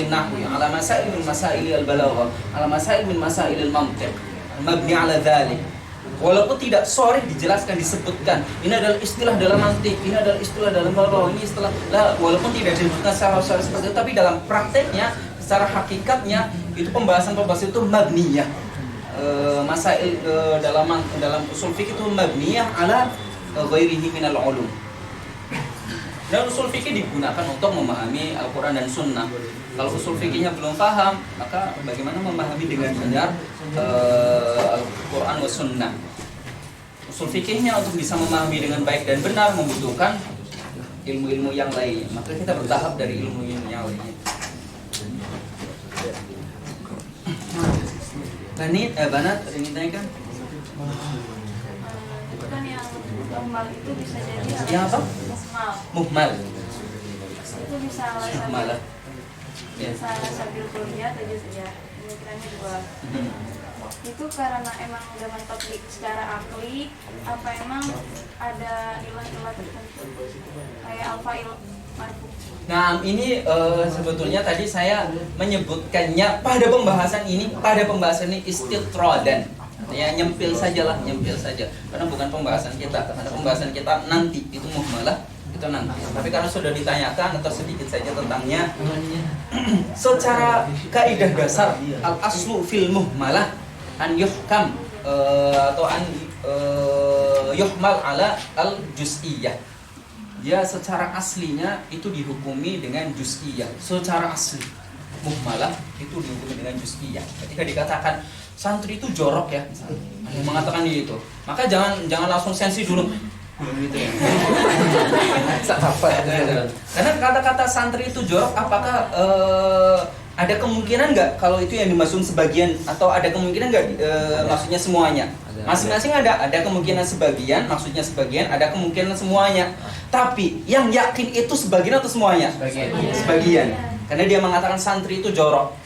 masail nahwi, ala masail min masail al-balaghah, ala masail min masail al-mantiq, mabni ala dzalik. Walaupun tidak sharih dijelaskan, disebutkan ini adalah istilah dalam mantiq, ini adalah istilah dalam balaghah, ini istilah walaupun tidak disebutkan secara sharih seperti itu, tapi dalam prakteknya, secara hakikatnya itu pembahasan itu mabniyah. Masail dalam usul fikih itu mabniyah ala ghairihi minal ulum. Dan usul fikih digunakan untuk memahami Al-Quran dan Sunnah. Kalau usul fikihnya belum paham, maka bagaimana memahami dengan benar Al-Quran dan Sunnah? Usul fikihnya untuk bisa memahami dengan baik dan benar membutuhkan ilmu-ilmu yang lain. Maka kita bertahap dari ilmu-ilmu yang lain. Banat, ingin tanyakan? Kan yang muhmal itu bisa jadi yang apa? Muhmal. Itu bisa alasan bisa sambil kuliah aja saja. Pemikirannya dua. Itu karena emang udah mentok secara akli, apa emang ada ilah-ilah tertentu kayak al-fa'il marfu. Nah ini sebetulnya tadi saya menyebutkannya pada pembahasan ini istitradan. Ya nyempil sajalah, nyempil saja. Karena bukan pembahasan kita. Karena pembahasan kita nanti itu muhmalah itu nanti. Tapi karena sudah ditanyakan atau sedikit saja tentangnya. Secara kaidah dasar al aslu fil muhmalah an yuhkam atau an yuhmal ala al juz'iyah. Dia secara aslinya itu dihukumi dengan juz'iyah. Secara asli muhmalah itu dihukumi dengan juz'iyah. Ketika dikatakan santri itu jorok ya, mengatakan itu, maka jangan langsung sensi dulu gitu ya. Karena kata-kata santri itu jorok, apakah ada kemungkinan nggak kalau itu yang dimaksud sebagian, atau ada kemungkinan nggak maksudnya semuanya? Masing-masing ada kemungkinan sebagian, maksudnya sebagian, ada kemungkinan semuanya. Tapi yang yakin itu sebagian atau semuanya? Sebagian. Karena dia mengatakan santri itu jorok.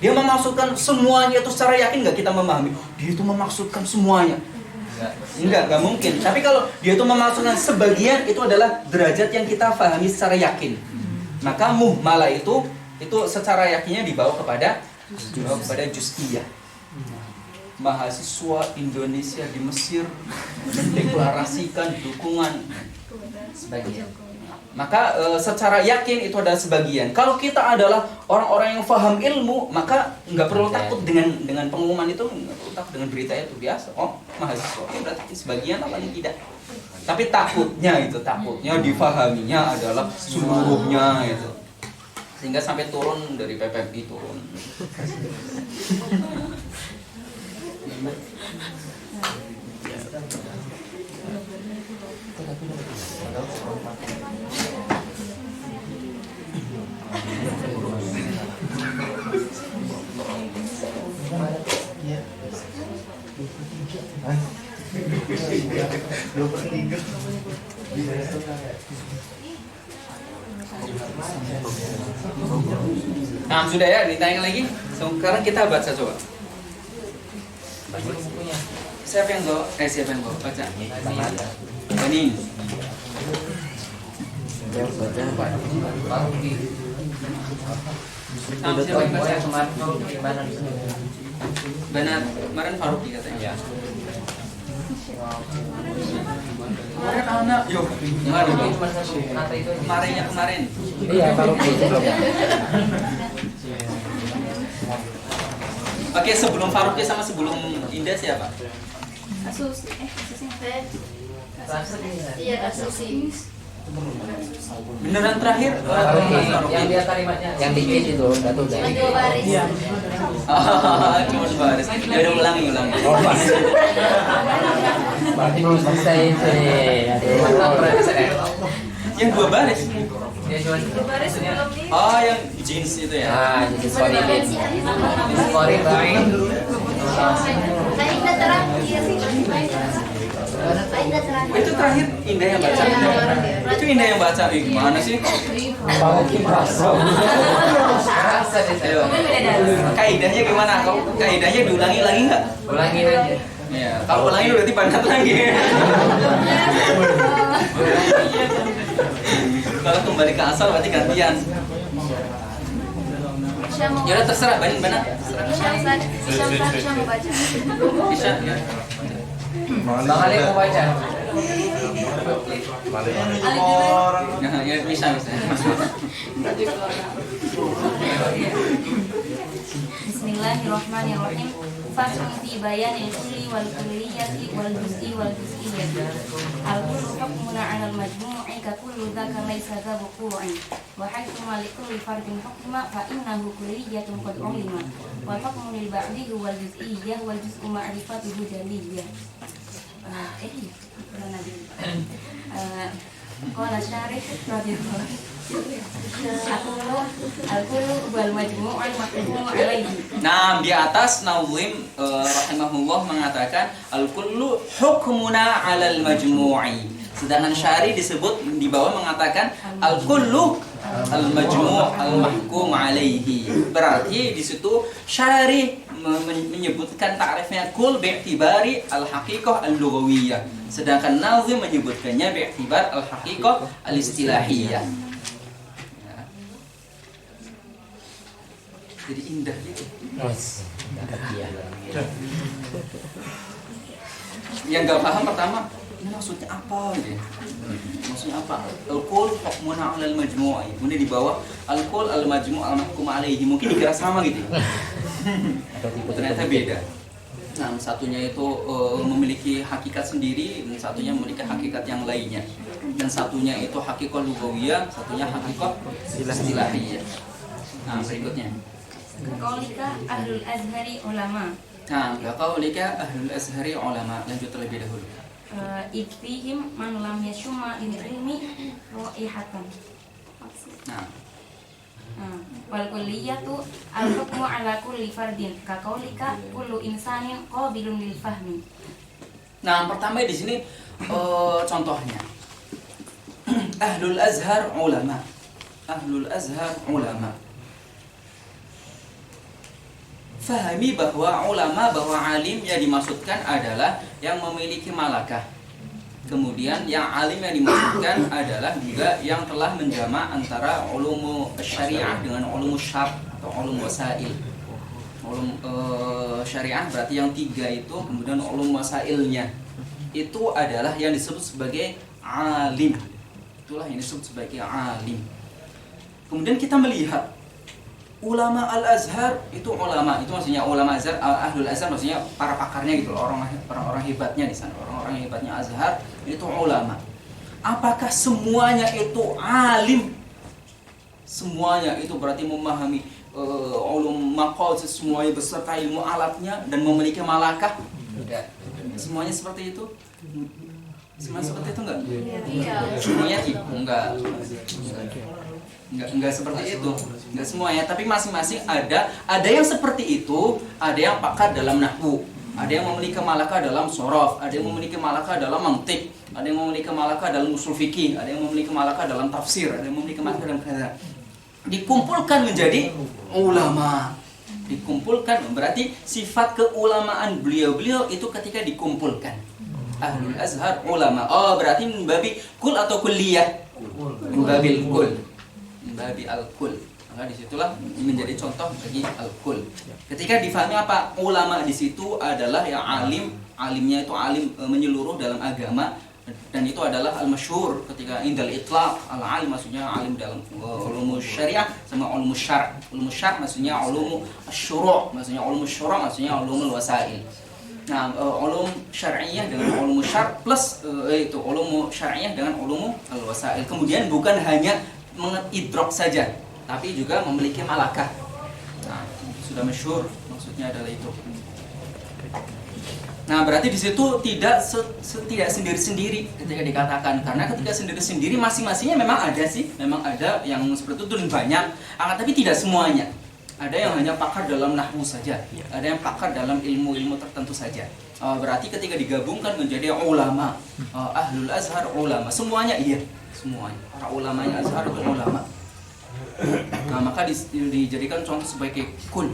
Dia memaksudkan semuanya itu secara yakin nggak kita memahami? Dia itu memaksudkan semuanya. Enggak mungkin. Tapi kalau dia itu memaksudkan sebagian, itu adalah derajat yang kita pahami secara yakin. Maka muhmalah itu secara yakinnya dibawa kepada juz'iyah. Mahasiswa Indonesia di Mesir mendeklarasikan dukungan sebagian. Maka secara yakin itu adalah sebagian. Kalau kita adalah orang-orang yang paham ilmu, maka nggak perlu takut dengan pengumuman itu, nggak perlu takut dengan berita itu, biasa. Oh, mahasiswa, berarti sebagian apa yang tidak. Tapi takutnya difahaminya adalah seluruhnya itu. Sehingga sampai turun dari PPMI turun. Nah, sudah ya, ditanya lagi. Sekarang kita baca coba. Siapa yang bawa? Siapa yang bawa? Baca. Ini. Siapa yang baca? Benar, kemarin Faruqi katanya. Kemarin anak, kemarin. Iya, Faruqi sebelumnya. Oke, sebelum Faruqi sama sebelum Indah siapa? Asusi. Iya, Asusi. Beneran terakhir? Yang dia kalimatnya yang dikit itu udah tuh Cuma 2 baris. Iya. Cuma 2 baris. Ya udah ulangi. Oh, berarti belum selesai itu. Yang 2 baris. Dia cuma 2 baris sebelum ini. Oh, yang jeans itu ya. nah, jadi sorry deh. Sorry bang. Lain terang. Iya sih. Lain terang. Itu terakhir Indah yang baca. Itu Indah yang baca. Gimana sih? Faruqi Praso. Ayo. Kaidahnya gimana? Kaidahnya diulangi lagi nggak? Ulangi aja. Iya. Kalau ulangi berarti banget lagi. Kalau kembali ke asal berarti gantian. Isya mau. Ya udah terserah, benar. Terserah. Isya mau baca. Bisa ya. Bang Ali mau baca. Ya bisa. Bismillahirrahmanirrahim. Faslun fi bayanil kulli wal kulliyati wal juz'i wal juz'iyyati. Al-kullu hukmun 'ala al-majmu'i ka kullu dzaka laysa dha wuqu'in. Wa haythu ma li kulli fardin hukma fa innahu kulliyyatun qad 'ulima. Wal hukmu lil ba'di wal juz'iyyah wal juz'u ma'rifatuhu jaliyyah. Qala syarih radhiyallahu al-kullu wal majmu'ul mahkumu alaihi. Nah, di atas Nazim rahimahullah mengatakan al-kullu hukmuna 'alal majmu'i. Sedangkan Syari disebut di bawah mengatakan al-kullu al-majmu' al-mahkum alaihi. Berarti di situ Syari menyebutkan ta'rifnya kul bi'tibari al-haqiqah al-lughawiyah. Sedangkan Nazim menyebutkannya bi'tibar al-haqiqah al-istilahiyah. Jadi indah gitu. Yang nggak paham pertama, ini maksudnya apa gitu? Maksudnya apa? Al-qul hukmuna 'alal majmu'i. Kemudian di bawah al-qul al-majmu' al-mahkum alaihi. Mungkin dikira sama gitu. Ternyata beda. Nah, satunya itu memiliki hakikat sendiri, dan satunya memiliki hakikat yang lainnya. Dan satunya itu hakikat lughawiyah, satunya hakikat istilahiyah. Nah, berikutnya. Kaulika ahlul azhari ulama. Nah, kaulika ahlul azhari ulama. Lanjut terlebih dahulu. Ikfihim man lam yashumma lil ilmi raihatan. Nah, Wal kulliyatu al-hukmu ala kulli fardin ka kaulika kullu insanin qabilun lil fahmi. nah pertama di sini contohnya. Ahlul azhar ulama. Ahlul azhar ulama. Fahami bahwa ulama, bahwa alim yang dimaksudkan adalah yang memiliki malakah. Kemudian yang alim yang dimaksudkan adalah juga yang telah menjama antara ulum syariah dengan ulum syar atau ulum wasail. Ulum syariah berarti yang tiga itu, kemudian ulum wasailnya itu adalah yang disebut sebagai alim. Itulah yang disebut sebagai alim. Kemudian kita melihat ulama al-azhar itu ulama, itu maksudnya ulama azhar, ahlul azhar maksudnya para pakarnya gitu loh, orang-orang hebatnya di sana, orang-orang hebatnya azhar itu ulama. Apakah semuanya itu alim? Semuanya itu berarti memahami ulum maqasid semuanya beserta ilmu alatnya dan memiliki malakah? Tidak. Semuanya seperti itu? Semuanya seperti itu enggak? Iya. Semuanya enggak. Enggak seperti itu, enggak semuanya, tapi masing-masing ada yang seperti itu, ada yang pakar dalam nahwu, ada yang memiliki malakah dalam sorof, ada yang memiliki malakah dalam mantik, ada yang memiliki malakah dalam usul fikih, ada yang memiliki malakah dalam tafsir, ada yang memiliki malakah dalam kata. Dikumpulkan menjadi ulama. Dikumpulkan berarti sifat keulamaan beliau-beliau itu ketika dikumpulkan. Ahlul azhar ulama. Oh, berarti membabi kul atau kulliyah? Membabil kul. Babi al-kul. Maka disitulah menjadi contoh bagi al-kul. Ketika difahami apa ulama di situ adalah yang alim, alimnya itu alim menyeluruh dalam agama, dan itu adalah al-masyhur ketika indal itlaq al-alim maksudnya alim dalam ulum syariah sama ulum syar'. Ulum syar' maksudnya ulum syuru', maksudnya ulum syuru' maksudnya ulumul wasail. Nah, ulum syar'iyah dengan ulum syar' plus itu ulum syar'iyah dengan ulum al-wasail. Kemudian bukan hanya mengidrok saja, tapi juga memiliki malakah. Nah, sudah masyhur maksudnya adalah itu. Nah, berarti di situ tidak sendiri-sendiri ketika dikatakan, karena ketika sendiri-sendiri masing-masingnya memang ada sih, memang ada yang seperti itu dan banyak, tapi tidak semuanya. Ada yang hanya pakar dalam nahwu saja, ada yang pakar dalam ilmu-ilmu tertentu saja. Berarti ketika digabungkan menjadi ulama, ahlul azhar ulama, semuanya iya. Semuanya para ulamanya azhar itu ulama. Nah, maka dijadikan contoh sebagai kul.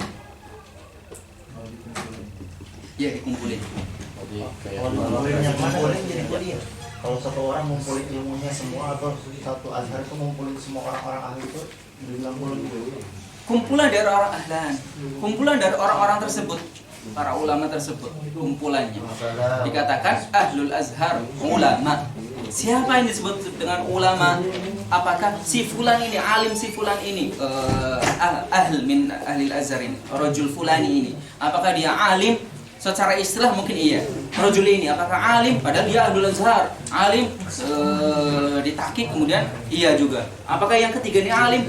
Ya, dikumpulin. Kalau satu orang ngumpulin ilmunya semua atau satu azhar itu ngumpulin semua orang-orang ahli itu dibilang kul gitu. kumpulan dari orang ahlan, kumpulan dari orang-orang tersebut, para ulama tersebut, kumpulannya. Dikatakan ahlul azhar, ulama. Siapa yang disebut dengan ulama? Apakah si fulan ini, alim si fulan ini, ahl min ahlil azhar ini, rajul fulani ini? Apakah dia alim? Secara istilah mungkin iya. Rajul ini apakah alim? Padahal dia ahlul azhar, alim ditakik kemudian iya juga. Apakah yang ketiga ini alim?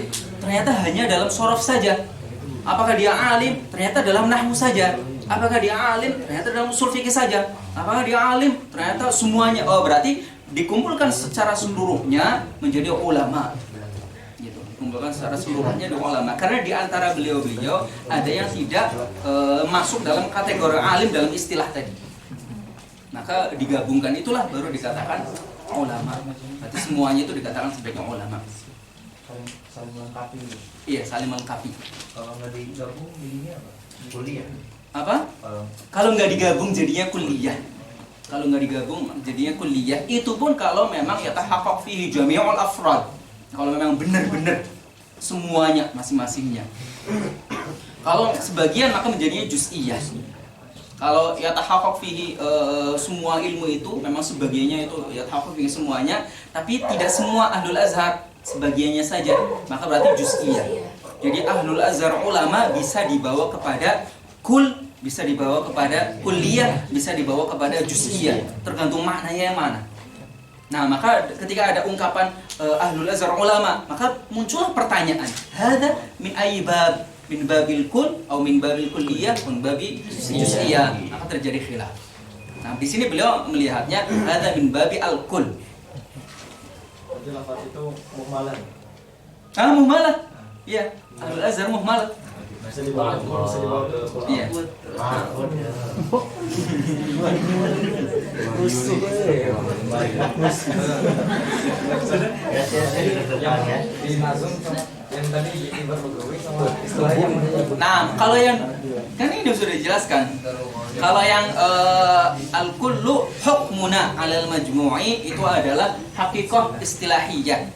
Ternyata hanya dalam sorof saja. Apakah dia alim? Ternyata dalam nahwu saja. Apakah dia alim? Ternyata dalam usul fikih saja. Apakah dia alim? Ternyata semuanya. Oh, berarti dikumpulkan secara seluruhnya menjadi ulama. Gitu. Dikumpulkan secara seluruhnya di ulama. Karena di antara beliau-beliau ada yang tidak masuk dalam kategori alim dalam istilah tadi. Maka digabungkan itulah baru dikatakan ulama. Berarti semuanya itu dikatakan sebagai ulama. Saling melengkapi. Iya, saling melengkapi. Kalau nggak digabung jadinya apa? Kuliah. Apa? Kalau nggak digabung jadinya kuliah. Kalau nggak digabung jadinya kuliah. Itu pun kalau memang yatahaqqaq fihi jami'ul afrad. Kalau memang benar-benar semuanya masing-masingnya. Kalau sebagian maka menjadinya juz'iyah. Kalau yatahaqqaq fihi semua ilmu itu memang sebagiannya itu yatahaqqaq fihi semuanya, tapi tidak semua ahlul azhar, sebagiannya saja, maka berarti juz'iyah. Jadi ahlul azhar ulama bisa dibawa kepada kul, bisa dibawa kepada kuliah, bisa dibawa kepada juz'iyah, tergantung maknanya yang mana. Nah, maka ketika ada ungkapan ahlul azhar ulama, maka muncullah pertanyaan, hadza min ayyi bab? Min babil kul atau min babil kulliyah, min babi juz'iyah. Maka terjadi khilaf. Nah, di sini beliau melihatnya hadza min babi al kul. Jadi lafaz itu muhmalan. Muhmalah. Iya, ahlul azhar muhmalah. Bisa dibawa ke Quran. Iya. Yang tadi ibar begawi sama istilahnya. Nah, kalau yang kan ini sudah dijelaskan. Kalau yang al-kullu hukmuna 'alal majmu'i itu adalah hakikah istilahiyah.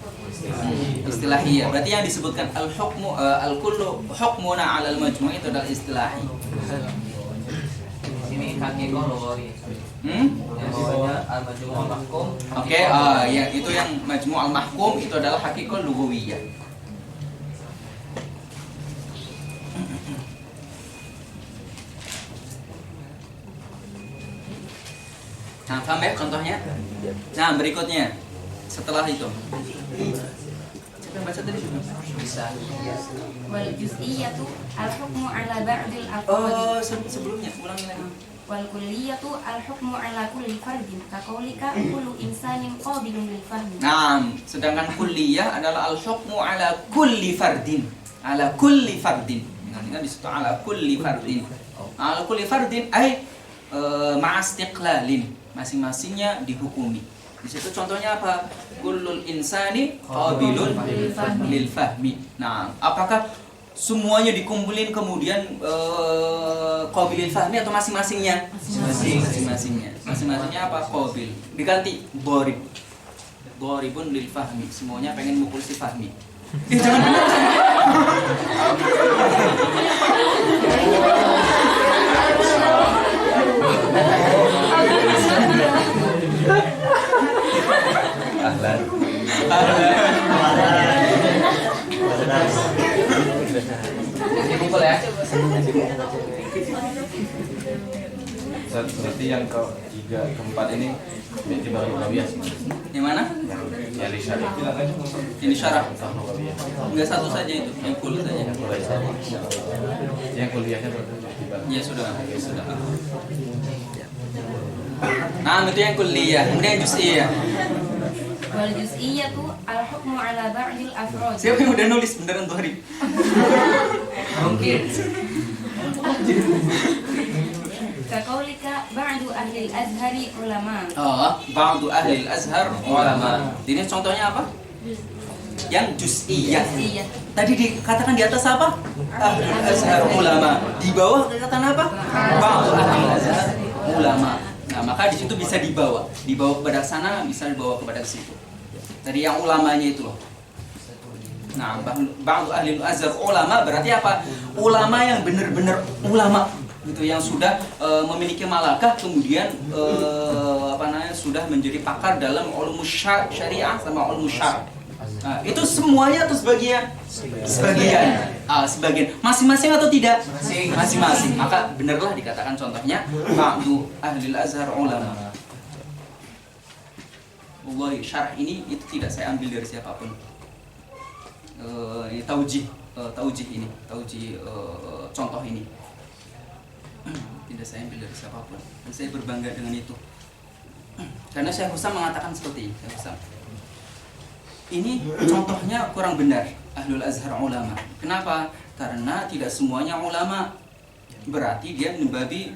Istilahiyah. Berarti yang disebutkan al-hukmu al-kullu hukmuna 'alal majmu'i itu adalah istilahi. Ini hakikah lugawi. Yang bawahnya al-majmu' al-mahkum. Oke, ya itu yang majmu' al-mahkum itu adalah hakikah lugawiyah. Nah, paham ya contohnya? Nah, berikutnya setelah itu. Siapa yang baca tadi? Bisa. Wal juz'iyatu al-hukmu 'ala ba'dil afrad. Sebelumnya ulangi lagi. Wal kulliyatu al-hukmu 'ala kulli fardin. Kaqaulika kullu insanin qabilun lil fahmi. Nah, sedangkan kulliyah adalah al-hukmu 'ala kulli fardin. 'Ala kulli fardin. Nah, di situ 'ala kulli fardin. 'Ala kulli fardin ay ma'astiqlalin. Masing-masingnya dihukumi. Di situ contohnya apa? Kullul insani qabilun lil fahmi. Nah, apakah semuanya dikumpulin kemudian qabilil fahmi atau masing-masingnya? Masing-masingnya. Masing-masingnya apa? Qabil. Diganti dharib. Dharibun lil fahmi. Semuanya pengen mukul si fahmi. Jangan benar. Ahlan. Simpel ya. Berarti yang ketiga, keempat ini berarti baru lugawiyah sebenarnya. Yang mana? Yang di syarah. Ini syarah. Lugawiyah. Enggak satu saja itu, yang kul saja. Yang kuliahnya Ya sudah. Nah, itu yang kuliah. Kemudian juz'iyah. Wal juz'iyatu al-hukmu 'ala ba'dil afrad. Siapa yang udah nulis beneran dharib? Mungkin. Kaqaulika ba'du ahli al-azhari ulama. Ba'du ahli al-azhar ulama. Ini contohnya apa? Yang juz'iyah. Juz'iyah. Tadi dikatakan di atas apa? Ahli al-azhar ulama. Di bawah dikatakan apa? Ba'du ahli al-azhar ulama. Nah, maka di situ bisa dibawa kepada sana, bisa dibawa kepada situ. Tadi yang ulamanya itu loh. Nah, ba'du ahli al-azhar ulama berarti apa? Ulama yang benar-benar ulama gitu, yang sudah memiliki malakah, kemudian sudah menjadi pakar dalam ulum syariah sama ulum syar'. Nah, itu semuanya atau sebagian? Sebagian. Masing-masing atau tidak? Masing-masing. Maka benarlah dikatakan contohnya ba'du ahli al-azhar ulama. Wallahi syarah ini itu tidak saya ambil dari siapapun. Ini taujih contoh ini. Tidak saya ambil dari siapapun, dan saya berbangga dengan itu. Karena Syekh Husam mengatakan seperti ini. Ini contohnya kurang benar, Ahlul Azhar ulama. Kenapa? Karena tidak semuanya ulama. Berarti dia membabi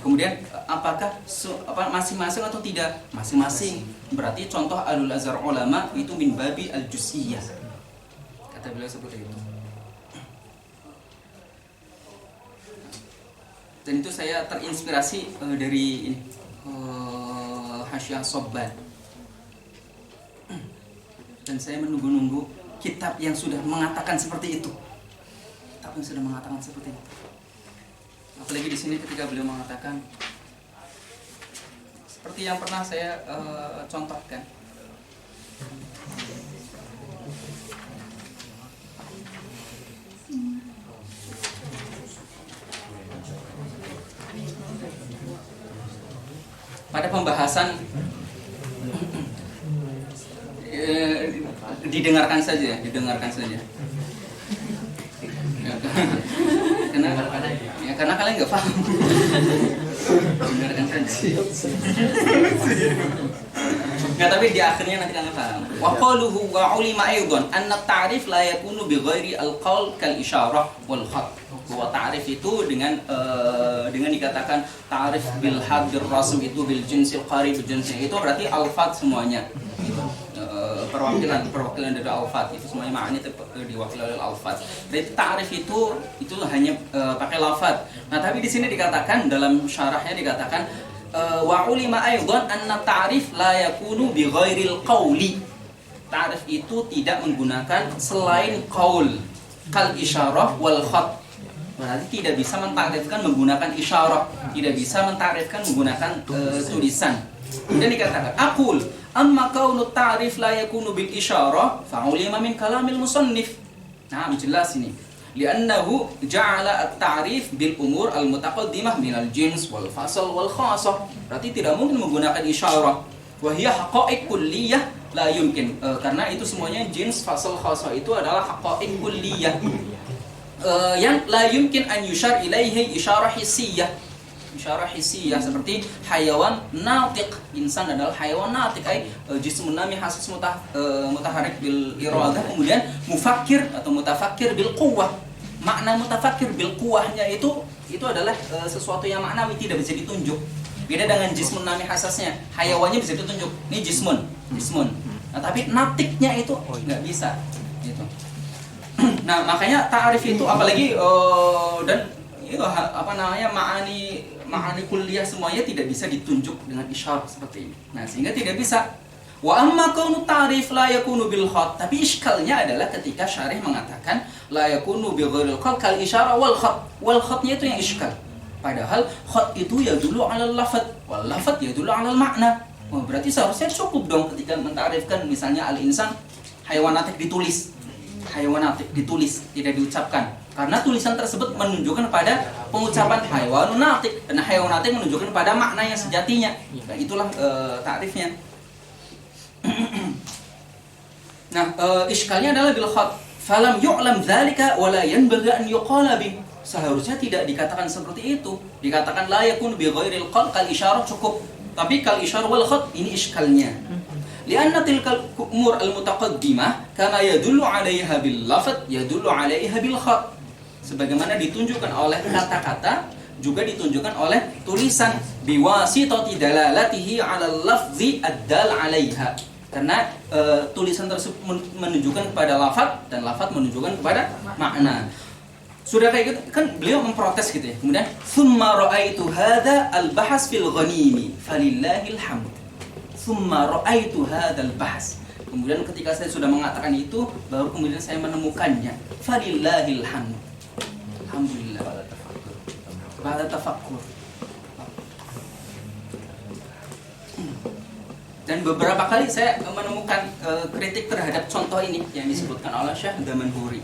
kemudian apakah masing-masing atau tidak? Masing-masing. Berarti contoh Ahlul Azhar ulama itu min babi al-juz'iyah. Kata beliau seperti itu. Dan itu saya terinspirasi dari ini, Hasyiah Sobban. Dan saya menunggu-nunggu kitab yang sudah mengatakan seperti itu. Kitab yang sudah mengatakan seperti itu. Apalagi di sini ketika beliau mengatakan seperti yang pernah saya contohkan. Pada pembahasan didengarkan saja. Karena kalian nggak paham. Dengarkan saja. Nggak, tapi di akhirnya nanti kalian paham. Wa qaluhu wa ulima aidan anna at-ta'rif la yakunu bi ghairi al-qawl kal isyarah wal khat. Bahwa ta'rif itu dengan dikatakan ta'rif bil had bil rasm itu bil jinsil qarib bil jinsil itu berarti alfat semuanya. Perwakilan dari alfat itu semuanya maknanya diwakili oleh alfat. Jadi ta'rif itu hanya pakai lafaz. Nah, tapi di sini dikatakan dalam syarahnya dikatakan wa ulima aidan anna ta'rif la yakunu bi ghairil qawli. Ta'rif itu tidak menggunakan selain qaul kal isyarah wal khat. Berarti tidak bisa mentakrifkan menggunakan isyarah, tidak bisa mentakrifkan menggunakan tulisan. Kemudian dikatakan aqul amma kaunu ta'rif la yakunu bil isyarah fa ulima min kalamil musannif. Nah, jelas ini. Li'annahu ja'ala at-ta'rif bil umur al-mutaqaddimah min al-jins wal fasl wal khassah. Berarti tidak mungkin menggunakan isyarah. Wa hiya haqa'iq kulliyah la yumkin. Karena itu semuanya jins, fasl, khassah itu adalah haqa'iq kulliyah. Yang la yumkin an yushar ilaihi isyarah hissiyah. Isyarah hissiyah seperti hayawan natiq. Insan adalah hayawan natiq, jismun nami hasis mutaharik bil iradah. Kemudian mufakkir atau mutafakkir bil quwwah. Makna mutafakkir bil quwwahnya itu adalah sesuatu yang maknawi, tidak bisa ditunjuk. Beda dengan jismun nami hasasnya. Hayawannya bisa ditunjuk. Ini jismun. Nah, tapi natiknya itu nggak bisa gitu. Nah, makanya ta'rif itu apalagi dan itu ma'ani kuliah semuanya tidak bisa ditunjuk dengan isyarat seperti ini. Nah, sehingga tidak bisa. Wa amma kaunu ta'rif la yakunu bil khat. Tapi iskalnya adalah ketika syarih mengatakan la yakunu bi ghairil khat kal isyarah wal khat. Wal khatnya itu yang iskal. Padahal khat itu yadullu 'ala al-lafaz, wal lafaz yadullu 'ala al-ma'na. Oh, berarti seharusnya cukup dong ketika mentarifkan misalnya al-insan hayawanatik ditulis. Hayawanatik ditulis, tidak diucapkan. Karena tulisan tersebut menunjukkan pada pengucapan hayawanatik, dan hayawanatik menunjukkan pada makna yang sejatinya. Nah, itulah takrifnya. Nah, iskalnya adalah bil khat. Falam yu'lam dzalika wa la yanbaghi an yuqala bi. Seharusnya tidak dikatakan seperti itu. Dikatakan la yakun bi ghairil qal kal isyarah cukup. Tapi kal isyarah wal khat ini iskalnya. Lianna tilkal umur al-mutaqaddimah kama yadullu 'alaiha bil lafaz yadullu 'alaiha bil khat. Sebagaimana ditunjukkan oleh kata-kata juga ditunjukkan oleh tulisan biwasitati dalalatihi 'alal lafzi ad-dal 'alaiha. Karena tulisan tersebut menunjukkan kepada lafaz dan lafaz menunjukkan kepada makna. Sudah kayak gitu kan beliau memprotes gitu ya. Kemudian summa ra'aitu hadza al-bahas fil ghanimi falillahil hamd. Summa ra'aitu hadzal bahs. Kemudian ketika saya sudah mengatakan itu, baru kemudian saya menemukannya. Falillahil hamd. Alhamdulillah. Ba'da tafakkur. Dan beberapa kali saya menemukan kritik terhadap contoh ini yang disebutkan oleh Syekh Damanhuri,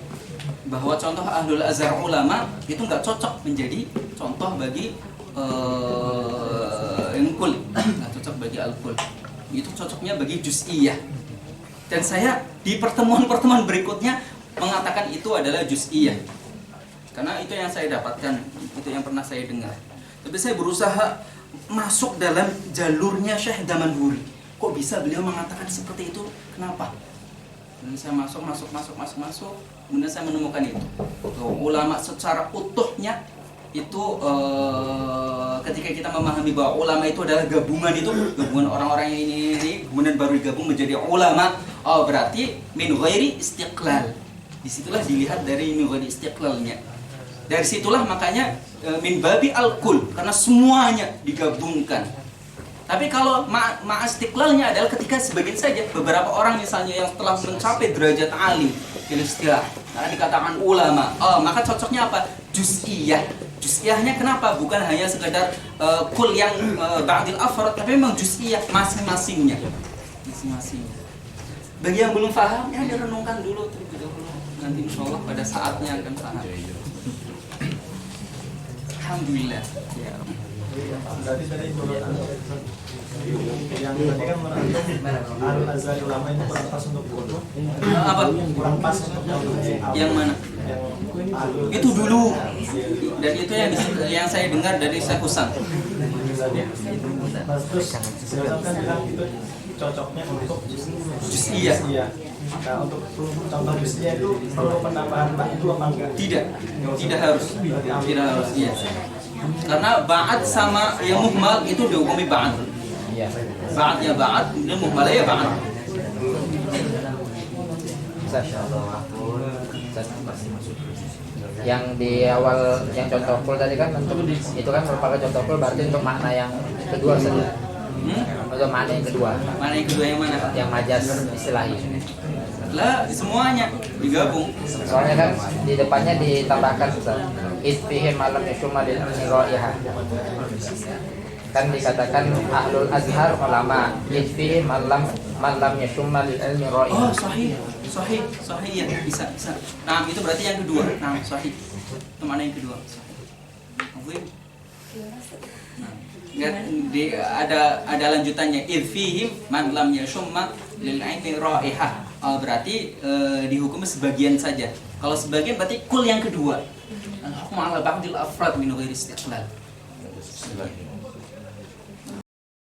bahwa contoh Ahlul Azhar ulama itu nggak cocok menjadi contoh bagi al-kul, nggak cocok bagi al-kul. Itu cocoknya bagi juz'iyah. Dan saya di pertemuan-pertemuan berikutnya mengatakan itu adalah juz'iyah, karena itu yang saya dapatkan, itu yang pernah saya dengar. Tapi saya berusaha masuk dalam jalurnya Syekh Damanhuri. Kok bisa beliau mengatakan seperti itu? Kenapa? Dan saya masuk. Kemudian saya menemukan itu. Ulama secara utuhnya itu ketika kita memahami bahwa ulama itu adalah gabungan orang-orang yang ini, kemudian baru digabung menjadi ulama. Oh, berarti min ghairi istiqlal. Disitulah dilihat dari min ghairi istiqlalnya. Dari situlah makanya min babi al-kul, karena semuanya digabungkan. Tapi kalau istiqlalnya adalah ketika sebagian saja, beberapa orang misalnya yang telah mencapai derajat alim fil istilah, karena dikatakan ulama, maka cocoknya apa? Juz'iyah. Juz'iyahnya kenapa? Bukan hanya sekedar kul yang ba'dil afrad, tapi memang juz'iyah masing-masingnya. Bagi yang belum paham, ya direnungkan dulu terlebih dahulu. Nanti insyaallah pada saatnya akan paham. Alhamdulillah. Ya. Berarti tadi menurut Anda yang tadi kan menurut Ahlul Azhar ulama itu kurang pas untuk foto. Apa? Kurang pas untuk yang mana? Itu dulu. Dan itu yang saya dengar dari Syekh Husain. Terus saya kan bilang itu cocoknya untuk juz'iyah. Nah, untuk contoh juz'iyah itu perlu penambahan itu apa enggak? Tidak harus. Iya. Karena ba'ad sama yang muhmal itu dihukumi ba'ad. Ba'ad ya ba'ad, kemudian muhmal ya ba'ad. Yang di awal yang contoh kul tadi kan untuk itu kan merupakan contoh kul, berarti untuk makna yang kedua saja. Untuk makna yang kedua. Mana yang kedua yang mana? Yang majas istilahnya. Lah, semuanya digabung. Soalnya kan di depannya ditambahkan isfihim malam yashuma lil ilmi ra'iha. Kan dikatakan Ahlul Azhar ulama, isfihim malam yashuma lil ilmi ra'iha. Oh, sahih ya, bisa. Nah, itu berarti yang kedua. Nah, sahih. Itu mana yang kedua? Sahih. Ada lanjutannya, isfihim man lam yashuma lil ilmi ra'iha. Berarti dihukum sebagian saja. Kalau sebagian berarti kul yang kedua. Al-hukmu 'ala ba'dil afrad min ghairi istiqlal.